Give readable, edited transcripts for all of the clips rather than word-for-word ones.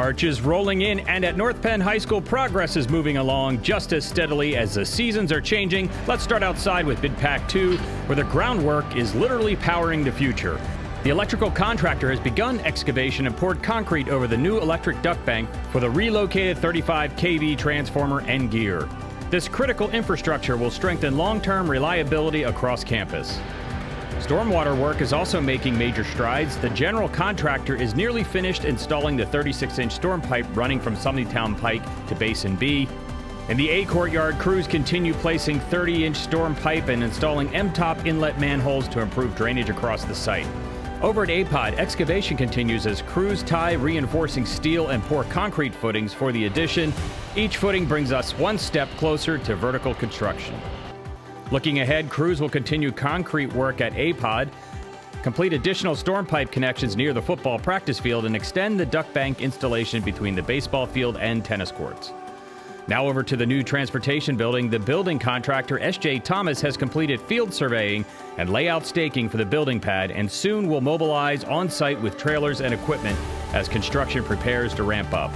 March is rolling in, and at North Penn High School, progress is moving along just as steadily as the seasons are changing. Let's start outside with Bid Pack 2, where the groundwork is literally powering the future. The electrical contractor has begun excavation and poured concrete over the new electric duct bank for the relocated 35 kV transformer and gear. This critical infrastructure will strengthen long-term reliability across campus. Stormwater work is also making major strides. The general contractor is nearly finished installing the 36-inch storm pipe running from Sumneytown Pike to Basin B. In the A courtyard, crews continue placing 30-inch storm pipe and installing M-top inlet manholes to improve drainage across the site. Over at A-Pod, excavation continues as crews tie reinforcing steel and pour concrete footings for the addition. Each footing brings us one step closer to vertical construction. Looking ahead, crews will continue concrete work at A-Pod, complete additional storm pipe connections near the football practice field, and extend the duct bank installation between the baseball field and tennis courts. Now over to the new transportation building. The building contractor, S.J. Thomas, has completed field surveying and layout staking for the building pad, and soon will mobilize on-site with trailers and equipment as construction prepares to ramp up.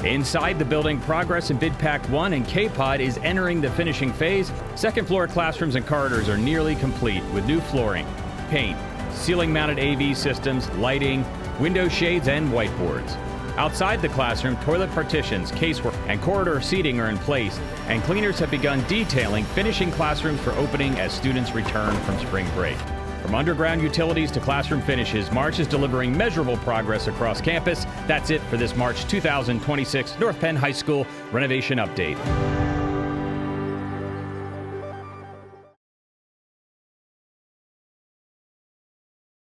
Inside the building, progress in Bid Pack 1 and K-Pod is entering the finishing phase. Second-floor classrooms and corridors are nearly complete with new flooring, paint, ceiling-mounted AV systems, lighting, window shades, and whiteboards. Outside the classroom, toilet partitions, casework, and corridor seating are in place, and cleaners have begun detailing, finishing classrooms for opening as students return from spring break. From underground utilities to classroom finishes, March is delivering measurable progress across campus. That's it for this March 2026 North Penn High School Renovation Update.